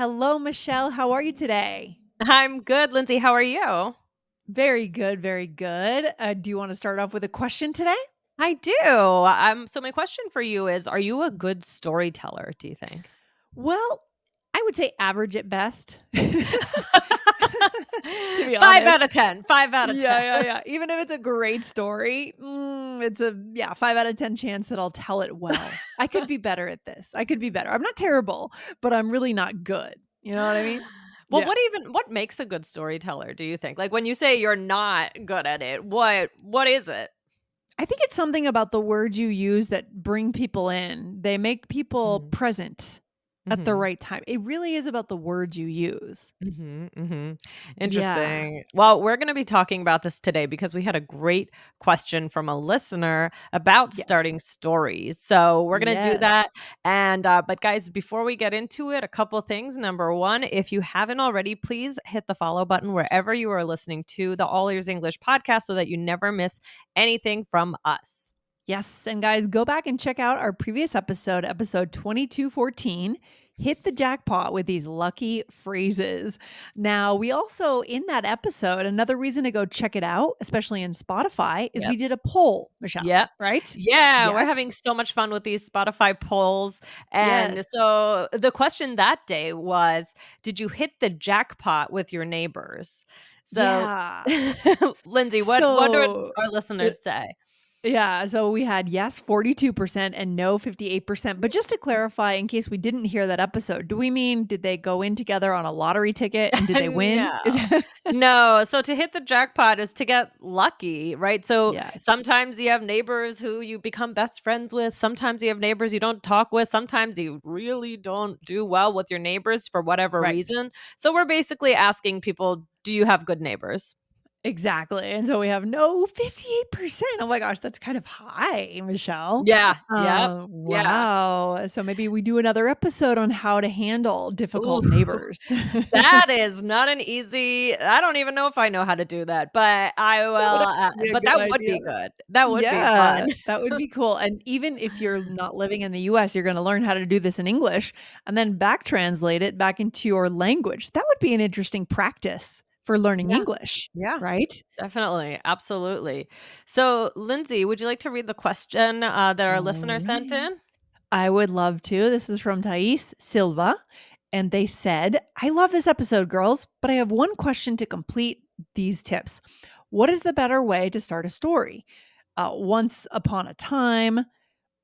Hello, Michelle. How are you today? I'm good, Lindsay. How are you? Very good, very good. Do you want to start off with a question today? I do. So my question for you is, are you a good storyteller, do you think? Well, I would say average at best, to be 5 honest. out of 10. 5 out of Yeah, 10. yeah, yeah. Even if it's a great story, it's a 5 out of 10 chance that I'll tell it well. I could be better at this. I could be better. I'm not terrible, but I'm really not good. You know what I mean? Well, Yeah. what makes a good storyteller, do you think? Like when you say you're not good at it, what is it? I think it's something about the words you use that bring people in. They make people Mhm. present at the Mhm. right time. It really is about the words you use. Mhm, mhm. Yeah. Interesting. Well, we're gonna be talking about this today because we had a great question from a listener about Yes. starting stories. So we're gonna do Yes. that. But guys, before we get into it, a couple things. Number one, if you haven't already, please hit the follow button wherever you are listening to the All Ears English podcast so that you never miss anything from us. Yes. And guys, go back and check out our previous episode, episode 2214. Hit the jackpot with these lucky phrases. Now, we also, in that episode, another reason to go check it out, especially in Spotify, is we Yep. did a poll, Michelle, Yep. right? Yeah, we're Yes. having so much fun with these Spotify polls. Yes. And so the question that day was, did you hit the jackpot with your neighbors? So, Yeah. Lindsay, what did So, our uh, listeners say? yeah, so we had yes 42% and no 58%. But just to clarify, in case we didn't hear that episode, do we mean did they go in together on a lottery ticket and did they win? No. Is that No, so to hit the jackpot is to get lucky, right? So Yes. sometimes you have neighbors who you become best friends with, sometimes you have neighbors you don't talk with, sometimes you really don't do well with your neighbors for whatever Right. reason. So we're basically asking people, do you have good neighbors? Exactly. And so we have no 58%. Oh my gosh, that's kind of high, Michelle. Yeah, yep, yeah. Wow. So maybe we do another episode on how to handle Ooh. difficult neighbors. That is not an easy I don't even know if I know how to do that, but I will, That would actually be a but good that would idea. be good. That would be Yeah, fun. that would be cool, and even if you're not living in the US, you're gonna learn how to do this in English and then back translate it back into your language. That would be an interesting practice for learning Yeah, English, yeah. right? Definitely, absolutely. So, Lindsay, would you like to read the question, that our listener sent Alright. in? I would love to. This is from Thais Silva, and they said, "I love this episode, girls, but I have one question to complete these tips. What is the better way to start a story? Once upon a time,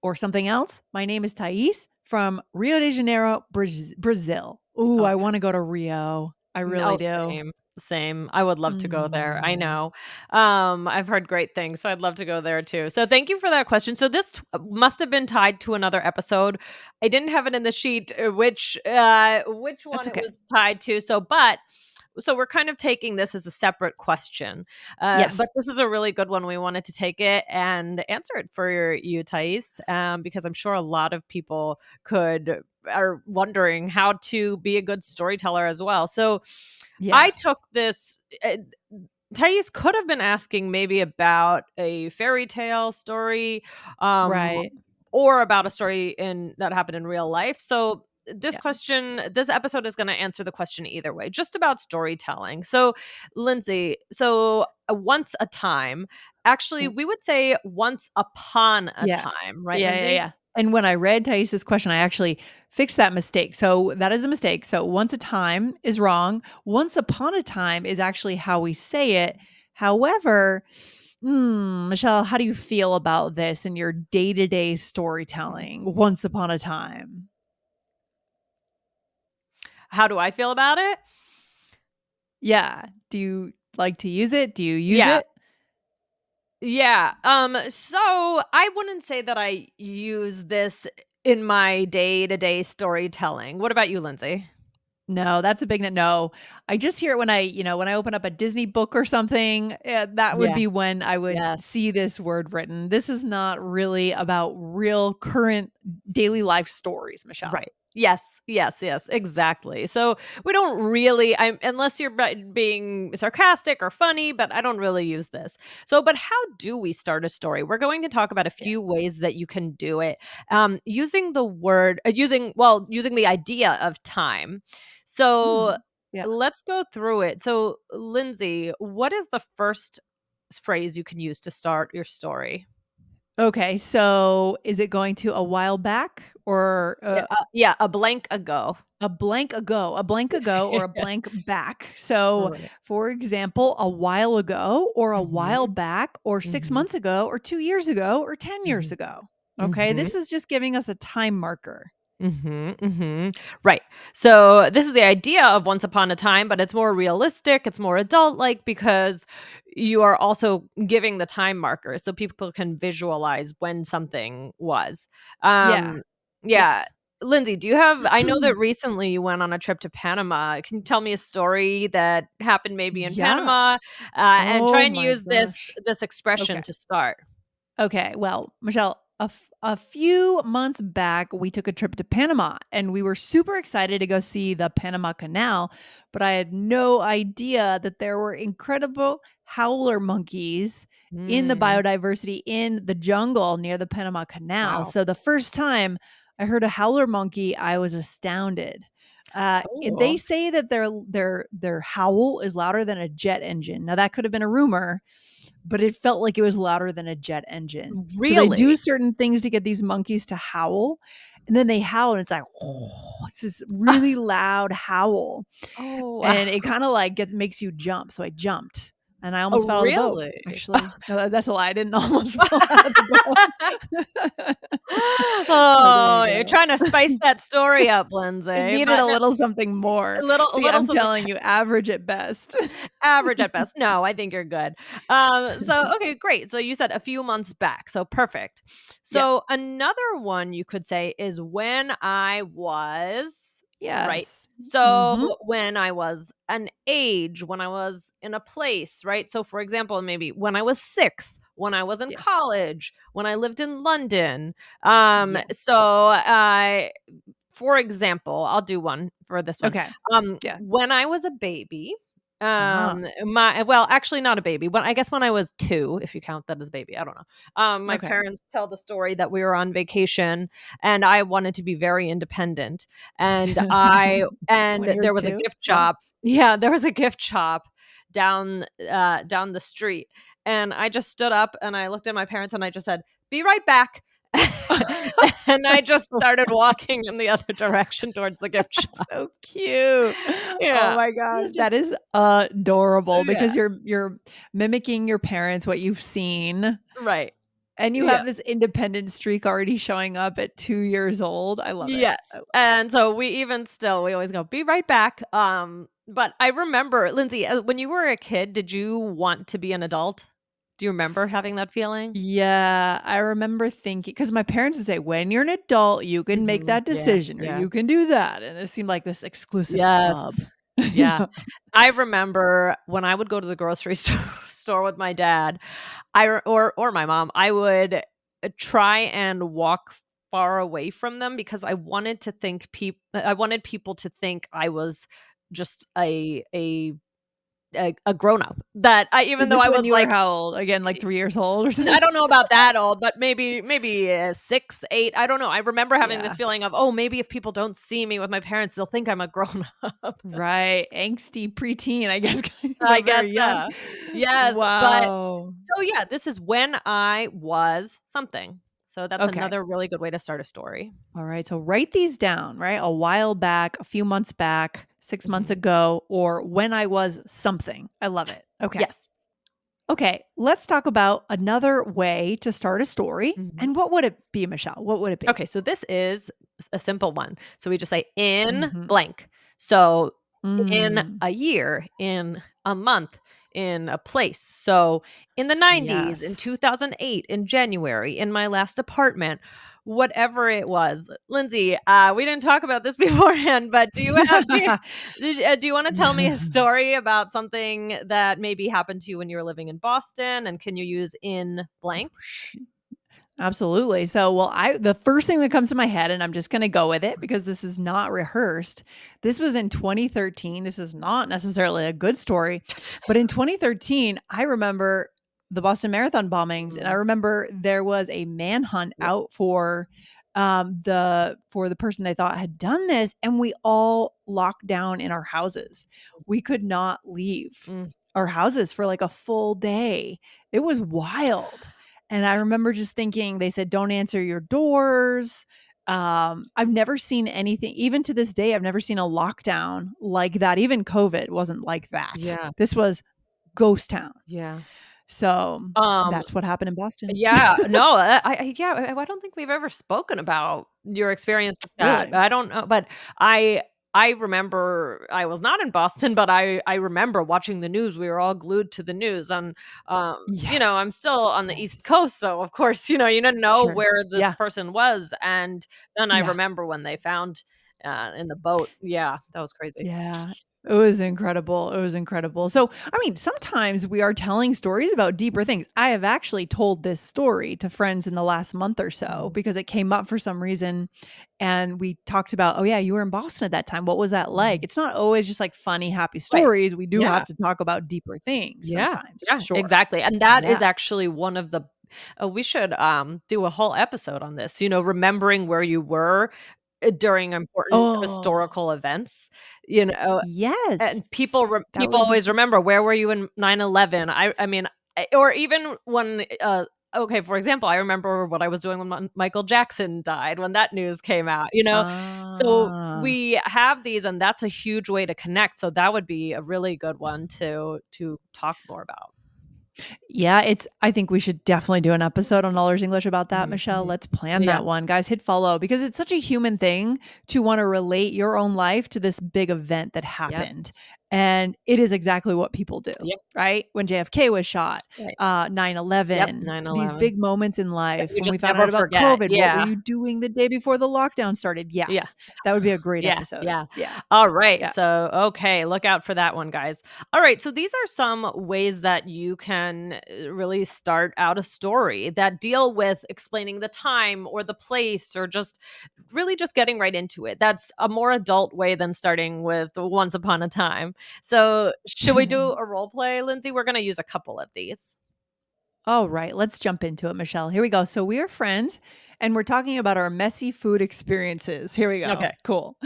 or something else. My name is Thais from Rio de Janeiro, Brazil. Ooh, I Okay. want to go to Rio. I really No, do. same, same. I would love to go there. I Mm. know. I've heard great things, so I'd love to go there too. So thank you for that question. So this must have been tied to another episode. I didn't have it in the sheet which That's one it okay. was tied to. So we're kind of taking this as a separate question. Yes, But this is a really good one. We wanted to take it and answer it for you, Thais, because I'm sure a lot of people could are wondering how to be a good storyteller as well. So yeah, I took this. Thais could have been asking maybe about a fairy tale story, um, right. or about a story in that happened in real life. So Yeah, this episode is going to answer the question either way, just about storytelling. So, Lindsay, once a time, actually, we would say once upon a yeah, time, right, yeah, yeah, Lindsay? yeah. And when I read Thais's question, I actually fixed that mistake. So that is a mistake. So once a time is wrong. Once upon a time is actually how we say it. However, Michelle, how do you feel about this in your day to day storytelling? Once upon a time. How do I feel about it? Yeah. Do you like to use it? Do you use Yeah. it? Yeah. So I wouldn't say that I use this in my day-to-day storytelling. What about you, Lindsay? No, that's a big no. I just hear it when when I open up a Disney book or something, that would Yeah. be when I would Yes. see this word written. This is not really about real current daily life stories, Michelle. Right. Yes, exactly. So we don't really, unless you're being sarcastic or funny, but I don't really use this. So, but how do we start a story? We're going to talk about a Yeah. few ways that you can do it. Using the word, using the idea of time. So Mm. Yeah. let's go through it. So, Lindsay, what is the first phrase you can use to start your story? Okay, so is it going to a while back or Yeah, a blank ago. a blank ago or a blank back? So, Right. for example, a while ago or a while Mhm, back or 6 mhm, months ago or 2 years ago or 10 years mhm, ago. Okay, mhm. this is just giving us a time marker. Mhm, mhm. Right. So this is the idea of Once Upon a Time, but it's more realistic, it's more adult-like because you are also giving the time marker so people can visualize when something was. Yeah. Yeah. Yes. Lindsay, do you have I know that recently you went on a trip to Panama. Can you tell me a story that happened maybe in Yeah. Panama, and try Oh and my use this gosh. expression Okay. to start? Okay, well, Michelle, a few months back, we took a trip to Panama and we were super excited to go see the Panama Canal. But I had no idea that there were incredible howler monkeys in the Mm. biodiversity in the jungle near the Panama Canal. Wow. So the first time I heard a howler monkey, I was astounded. And they Cool. say that their howl is louder than a jet engine. Now that could have been a rumor, but it felt like it was louder than a jet engine. So they do Really? certain things to get these monkeys to howl, and then they howl, and it's like, it's this really loud howl, Oh, and it wow. kinda, like, makes you jump, so I jumped, and I Oh, almost fell out of the boat, really? actually. No, that's a lie, I didn't almost fall out of the boat. But there you Oh, you're go. trying to spice that story up, It Lindsay, needed but a no, little something more. a See, little I'm something telling you, average at best. average at best. No, I think you're good. So okay, great. So you said a few months back, so perfect. Yeah. So another one you could say is when I was, right? Yes. So Mhm. when I was an age, when I was in a place, right? So for example, maybe when I was 6, when I was in Yes. college, when I lived in London. Yes. So I For example, I'll do one for this one. Okay. Yeah. When I was a baby, Ah, actually not a baby, but I guess when I was 2, if you count that as baby, I don't know. My okay. parents tell the story that we were on vacation and I wanted to be very independent. When And you're there was a 2? gift Yeah. shop. Yeah, there was a gift shop down the street. And I just stood up and I looked at my parents and I just said, "Be right back." And I That's just so started walking in the other direction towards the gift shop. so cute. Oh Yeah. my gosh, that is adorable Yeah, because you're mimicking your parents, what you've seen, right. and you Yeah. have this independent streak already showing up at 2 years old. I love it. I Yes, love it. and so we always go, "Be right back." But I remember, Lindsay, when you were a kid, did you want to be an adult? Do you remember having that feeling? Yeah, I remember thinking because my parents would say, "When you're an adult, you can make Mhm. that Yeah, decision or yeah. you can do that," and it seemed like this exclusive Yes. club. You Yeah. know? I remember when I would go to the grocery store with my dad, or my mom, I would, try and walk far away from them because I wanted people to think I was just a grown up. That I Is even though this I when was you were like, how old? Again, like 3 years old or I something? don't know about that old, but maybe 6, 8, I don't know. I remember having this Yeah. feeling of, "Oh, maybe if people don't see me with my parents, they'll think I'm a grown up." Right, angsty preteen, I guess, I but guess very young. so. Yes, but Wow. so yeah, this is when I was something. So that's Okay. another really good way to start a story. Alright, so write these down, right? A while back, a few months back, 6 months Mhm. ago, or when I was something. I love it. Okay. Yes. Okay, let's talk about another way to start a story, Mhm. and what would it be, Michelle? What would it be? Okay, so this is a simple one. So we just say in Mhm. blank. So in Mm. a year, in a month, in a place. So in the 90s, in Yes. 2008, in January, in my last apartment, whatever it was. Lindsay, we didn't talk about this beforehand, but do you want to tell me a story about something that maybe happened to you when you were living in Boston? And can you use in blank? Absolutely. So, well, the first thing that comes to my head, and I'm just going to go with it because this is not rehearsed. This was in 2013. This is not necessarily a good story, but in 2013, I remember the Boston Marathon bombings, and I Mhm. remember there was a manhunt Yep. out for the person they thought had done this, and we all locked down in our houses. We could not leave Mm, our houses for like a full day. It was wild. And I remember just thinking, they said, don't answer your doors. I've never seen anything, even to this day, I've never seen a lockdown like that. Even COVID wasn't like that. yeah, This was ghost town. yeah. So Um, that's what happened in Boston. yeah, no, yeah, I don't think we've ever spoken about your experience with that. Really? I don't know, but I I remember I was not in Boston, but I remember watching the news. We were all glued to the news, and, Yeah. I'm still on the East Yes. Coast, so, of course, you didn't know Sure. where this Yeah. person was, and then I Yeah. remember when they found, in the boat. Yeah, that was crazy. Yeah. It was incredible. It was incredible. So, I mean, sometimes we are telling stories about deeper things. I have actually told this story to friends in the last month or so Mhm, because it came up for some reason. And we talked about, oh, yeah, you were in Boston at that time. What was that like? mhm. It's not always just like funny, happy Right. stories. We do have Yeah. to talk about deeper things Yeah, sometimes. yeah, Sure. exactly, and that is Yeah. actually one of the we should, do a whole episode on this, remembering where you were, during important Oh, historical events, you know, yes. and That people would be always fun. remember, "Where were you in 9/11?" I mean, or even when, okay, for example, I remember what I was doing when Michael Jackson died, when that news came out, you know? So, Ah. we have these, and that's a huge way to connect, so that would be a really good one to talk more about. Yeah, I think we should definitely do an episode on All Ears English about that, Mhm, Michelle. mhm. Let's plan Yeah, that one. Guys, hit follow because it's such a human thing to want to relate your own life to this big event that yep, happened. And it is exactly what people do, yep, right? When JFK was shot, right. nine Yep, 11, these 9/11. big moments in That life. you When we just found out never about forget. COVID, what were Yeah, you doing the day before the lockdown started? yeah. Yes, that would be a great Yeah, episode. yeah. Yeah. All right. Yeah. So, okay, look out for that one, guys. All right. So, these are some ways that you can really start out a story that deal with explaining the time or the place or just really just getting right into it. That's a more adult way than starting with Once Upon a Time. So, should we do a role play, Lindsay? We're going to use a couple of these. All right, let's jump into it, Michelle. Here we go. So we are friends and we're talking about our messy food experiences. Here we go. Okay. Cool.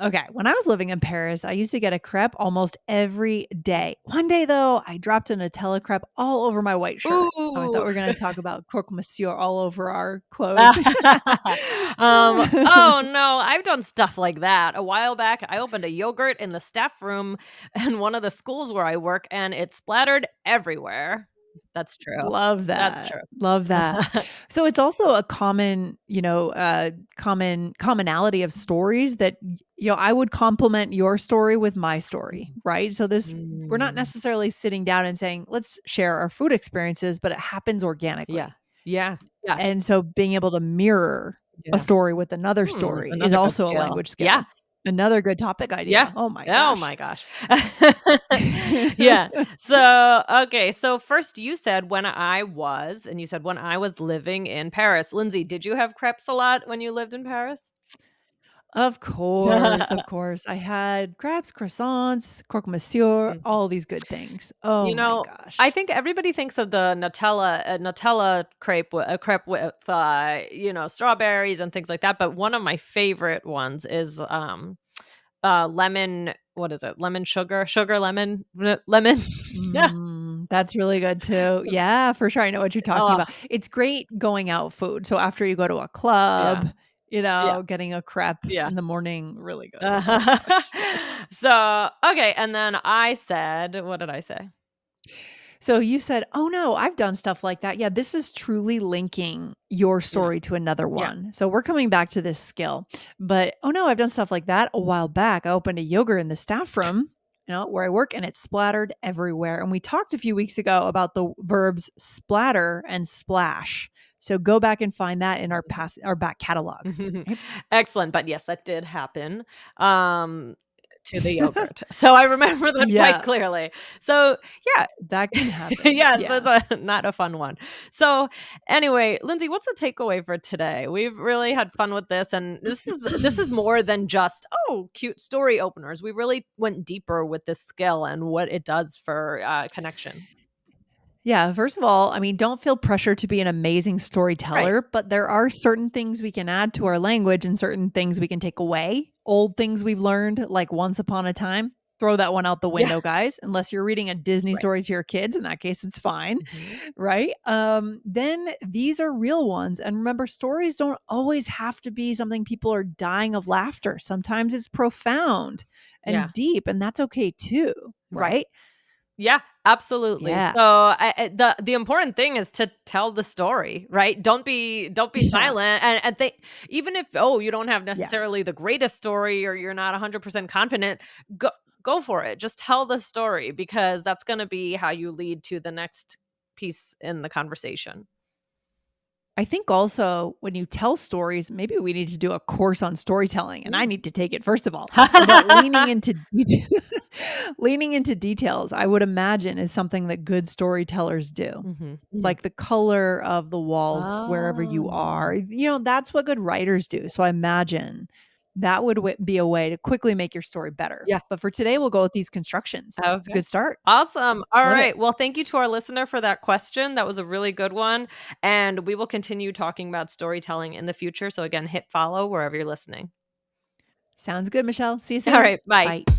Okay. When I was living in Paris, I used to get a crepe almost every day. One day, though, I dropped a Nutella crepe all over my white shirt. Oh, I thought Ooh. we were going to talk about croque monsieur all over our clothes. Oh no, I've done stuff like that. A while back, I opened a yogurt in the staff room in one of the schools where I work, and it splattered everywhere. That's true. Love That's that. true. Love that. So it's also a common, commonality of stories that I would complement your story with my story, right? So this we're not Mm, necessarily sitting down and saying, "Let's share our food experiences," but it happens yeah. organically. Yeah. Yeah. And so being able to mirror a Yeah. story with another story is Another good also a skill. language Yeah. skill. Another good topic Yeah. idea. Oh my Oh gosh. my gosh. Yeah. So, okay. So first you said and you said when I was living in Paris. Lindsay, did you have crepes a lot when you lived in Paris? Of course, of course. I had crepes, croissants, croque monsieur, Mhm. all these good things. Oh You my know, I gosh. think everybody thinks of the Nutella crepe, a crepe with, strawberries and things like that. But one of my favorite ones is lemon. What is it? Lemon sugar, lemon, lemon. Yeah. That's really good too. Yeah, for sure. I know what you're talking Oh, about. It's great going out food. So after you go to a yeah, club, yeah, getting a crepe yeah. in the morning, really good. Oh gosh, yes. So okay, and then I said, what did I say? So you said, "Oh no, I've done stuff like that." Yeah, this is truly linking your Yeah, story to another yeah. one. So we're coming back to this skill. But oh no, I've done stuff like that. A while back, I opened a yogurt in the staff room, where I work, and it splattered everywhere. And we talked a few weeks ago about the verbs splatter and splash. So go back and find that in our back catalog. Right? Excellent, but yes, that did happen. Um to the yogurt. So I remember that quite Yeah, clearly. So, yeah. that can happen. Yeah, so Yeah. it's a not a fun one. So, anyway, Lindsay, what's the takeaway for today? We've really had fun with this, and this is more than just, "Oh, cute story openers." We really went deeper with this skill and what it does for, connection. Yeah, first of all, I mean, don't feel pressure to be an amazing Right. storyteller, but there are certain things we can add to our language and certain things we can take away. Old things we've learned, like once upon a time, throw that one out the Yeah. window, guys, unless you're reading a Disney Right. story to your kids. In that case, it's fine, Mhm. right? Then these are real ones. And remember, stories don't always have to be something people are dying of laughter. Sometimes it's profound Yeah. and deep, and that's okay too, Right. right? Yeah, absolutely. Yeah. So, the important thing is to tell the story, right? Don't be Yeah. silent, and they even if, oh, you don't have Yeah. necessarily the greatest story or you're not 100% confident, go go for it. Just tell the story because that's gonna be how you lead to the next piece in the conversation. I think also when you tell stories, maybe we need to do a course on storytelling, and I Mm. need to take it first of all. But leaning into details, I would imagine is something that good storytellers do. Mhm, mhm. Like the color of the walls wherever you Oh, are. That's what good writers do. So I imagine that would be a way to quickly make your story better. yeah. But for today, we'll go with these constructions. It's a Okay. good start. Awesome. All Love it. right. Well, thank you to our listener for that question. That was a really good one. And we will continue talking about storytelling in the future. So, again, hit follow wherever you're listening. Sounds good, Michelle. See you All soon. right. Bye. Bye.